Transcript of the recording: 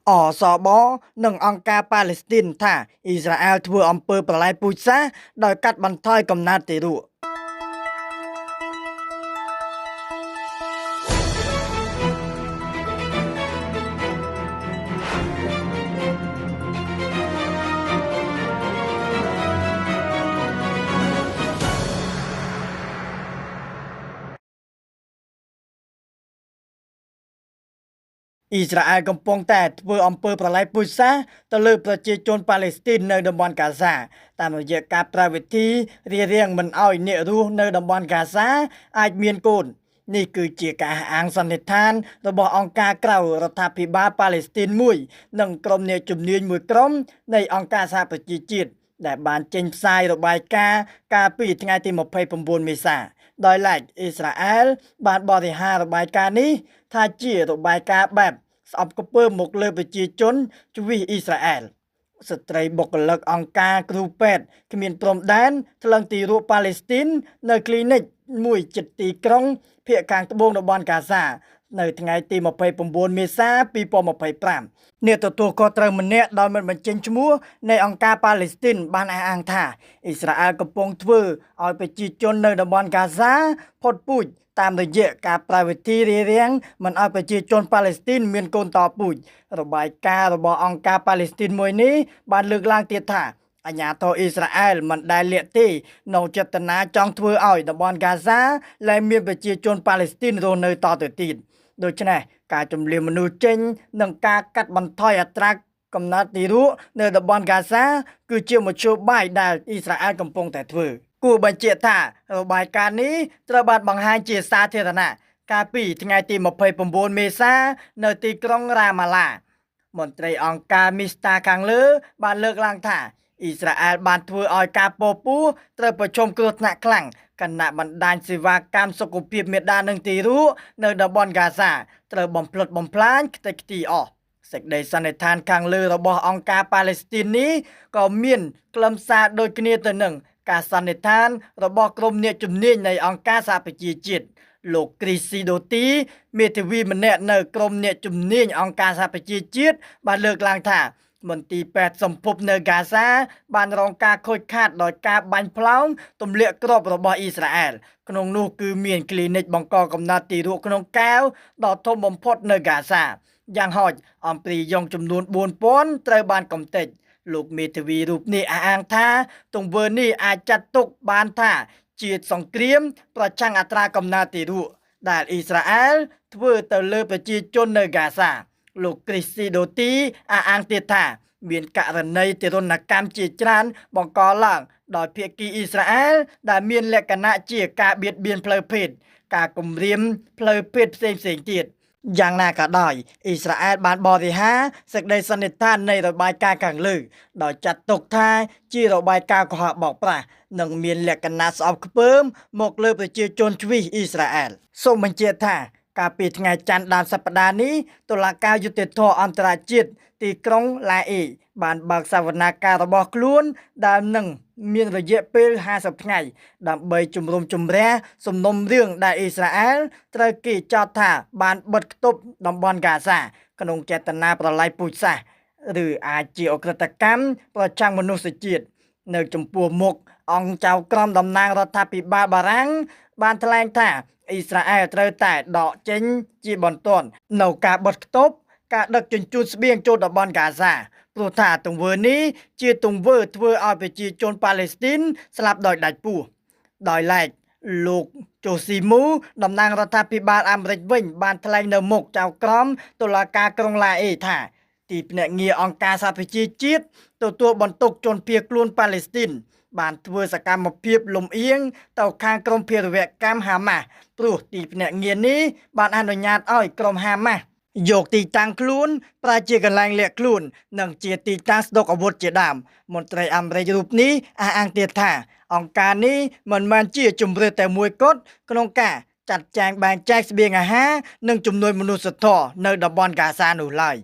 អសបនិងអង្គការប៉ាឡេស្ទីនថាអ៊ីស្រាអែលធ្វើអំពើប្រល័យពូជសាសន៍ដោយកាត់បន្ថយកំណើតទារកអ៊ីស្រាអែលកំពុងតែធ្វើអំពើប្រល័យពូជសាសន៍ទៅលើប្រជាជនប៉ាឡេស្ទីននៅតំបន់កាហ្សាតាមរយៈការប្រើវិធីរារាំងមិនឲ្យអ្នករស់នៅតំបន់កាហ្សាអាចមានកូននេះគឺជាការអាងសន្និដ្ឋានរបស់អង្គការក្រៅរដ្ឋាភិបាលប៉ាឡេស្ទីនមួយនិងក្រុមអ្នកជំនាញមួយក្រុមនៃអង្គការសហប្រជាជាតិដែលបានចេញផ្សាយរបាយការណ៍កាលពីថ្ងៃទី29មេសាដោយឡែកអ៊ីស្រាអែលបានបរិហាររបាយការណ៍នេះថាជារបាយការណ៍បែបស្អប់ខ្ពើមមកលើប្រជាជនជ្វីសអ៊ីស្រាអែលស្ត្រីបុគ្គលិកអង្គការគ្រូពេទ្យគ្មានព្រំដែនថ្លឹងទីរួចប៉ាឡេស្ទីននៅគ្លីនិកមួយជិតទីក្រុងភាគខាងត្បូងតំបន់កាហ្សានៅថ្ងៃទី29មេសា2025អ្នកទទួលខុសត្រូវម្នាក់ដោយមិនបញ្ចេញឈ្មោះនៃអង្គការប៉ាឡេស្ទីនបានអះអាងថាអ៊ីស្រាអែលកំពុងធ្វើឲ្យប្រជាជននៅតំបន់កាហ្សាផុតពូជតាមរយៈការប្រើវិធីរារាំងមិនឲ្យប្រជាជនប៉ាឡេស្ទីនមានកូនតពូជរបាយការណ៍របស់អង្គការប៉ាឡេស្ទីនមួយនេះបានលើកឡើងទៀតថាអាញាធរអ៊ីស្រាអែលមិនដែលលាក់ទេនៅចេតនាចង់ធ្វើឲ្យតំបន់កាហ្សាលែងមានប្រជាជនប៉ាឡេស្ទីនរស់នៅតទៅទៀតដូច្នេះការជំលាមមនុស្សចេញនិងការកាត់បន្ថយអត្រាកំណើតទារកនៅតំបន់កាហ្សាគឺជាមធ្យោបាយដែលអ៊ីស្រាអែលកំពុងតែធ្វើគួរបញ្ជាក់ថារបាយការណ៍នេះត្រូវបានបង្ហាញជាសាធារណៈកាលពីថ្ងៃទី29មេសានៅទីក្រុងរ៉ាម៉ាឡាមន្ត្រីអង្គការមីស្តាខាងលើបានលើកឡើងថាអ៊ីស្រាអែលបានធ្វើឲ្យការពពោះត្រូវប្រឈមគ្រោះថ្នាក់ខ្លាំងគណៈបណ្ដាញសេវាកម្មសុខភាពមេដានិងទារកនៅតំបន់កាហ្សាត្រូវបំផ្លិចបំផ្លាញខ្ទេចខ្ទីអស់សេចក្តីសន្និដ្ឋានខាងលើរបស់អង្គការប៉ាឡេស្ទីននេះក៏មានខ្លឹមសារដូចគ្នាទៅនឹងការសន្និដ្ឋានរបស់ក្រុមអ្នកជំនាញនៃអង្គការសហប្រជាជាតិលោកគ្រីស៊ីដូទីមេធាវីម្នាក់នៅក្រុមអ្នកជំនាញអង្គការសហប្រជាជាតិបានលើកឡើងថាមន្ទីរពេទ្យសម្ភពនៅកាហ្សាបានរងការខូចខាតដោយការបាញ់ផ្លោងទម្លាក់គ្រាប់របស់អ៊ីស្រាអែលក្នុងនោះគឺមានគ្លីនិកបង្កកំណើតទារកក្នុងកែវដ៏ធំបំផុតនៅកាហ្សាយ៉ាងហោចអំព្រីយ៉ុងចំនួន4000ត្រូវបានកំទេចលោកមេធាវីរូបនេះអះអាងថាទង្វើនេះអាចចាត់ទុកបានថាជាសង្គ្រាមប្រឆាំងអត្រាកំណើតទារកដែលអ៊ីស្រាអែលធ្វើទៅលើប្រជាជននៅកាហ្សាលោកគ្រីស៊ីដូទីអះអាងទៀតថាមានករណីទារុណកម្មជាច្រើនបង្កឡើងដោយភាគីអ៊ីស្រាអែលដែលមានលក្ខណៈជាការបៀតបៀនផ្លូវភេទការគំរាមផ្លូវភេទផ្សេងទៀតយ៉ាងណាក៏ដោយអ៊ីស្រាអែលបានបរិហារសេចក្តីសន្និដ្ឋាននៃរបាយការណ៍ខាងលើដោយចាត់ទុកថាជារបាយការណ៍កុហកបោកប្រាស់និងមានលក្ខណៈស្អប់ខ្ពើមមកលើប្រជាជនជ្វីសអ៊ីស្រាអែលសូមបញ្ជាក់ថាកាលពីថ្ងៃច័ន្ទដើមសប្តាហ៍នេះតុលាការយុត្តិធម៌អន្តរជាតិទីក្រុងឡាអេបានបើកសវនាការរបស់ខ្លួនដែលនឹងមានរយៈពេល50ថ្ងៃដើម្បីជំរុំជម្រះសំណុំរឿងដែលអ៊ីស្រាអែលត្រូវគេចោទថាបានបិទគប់តំបន់កាហ្សាក្នុងចេតនាប្រល័យពូជសាសន៍ឬអាចជាអក្រិតកម្មប្រឆាំងមនុស្សជាតិនៅចំពោះមុខអង្គចៅក្រមតំណាងរដ្ឋាភិបាលបារាំងបានថ្លែងថាអ៊ីស្រាអែលត្រូវតែដកចេញជាបន្ទាន់នៅការបិទគប់ការដឹកជញ្ជូនស្បៀងចូលតំបន់កាហ្សាព្រោះថាទង្វើនេះជាទង្វើធ្វើឲ្យប្រជាជនប៉ាឡេស្ទីនស្លាប់ដោយដាច់ពោះដោយឡែកលោកជូស៊ីមូតំណាងរដ្ឋាភិបាលអាមេរិកវិញបានថ្លែងនៅមុខចៅក្រមតុលាការក្រុងឡាអេថាទីភ្នាក់ងារអង្គការសហប្រជាជាតិទទួលបន្ទុកជនភៀសខ្លួនប៉ាឡេស្ទីនបានធ្វើសកម្មភាពលំអៀងទៅខាងក្រុមភារវកម្មហាម៉ាស់ព្រោះទីភ្នាក់ងារនេះបានអនុញ្ញាតឲ្យក្រុមហាម៉ាស់យកទីតាំងខ្លួនប្រើជាកន្លែងលាក់ខ្លួននិងជាទីតាំងស្តុកអាវុធជាដើមមន្ត្រីអាមេរិករូបនេះអះអាងទៀតថាអង្គការនេះមិនមែនជាជំរឿតែមួយគត់ក្នុងការចាត់ចែងបែងចែកស្បៀងអាហារនិងជំនួយមនុស្សធម៌នៅតំបន់កាហ្សានោះឡើយ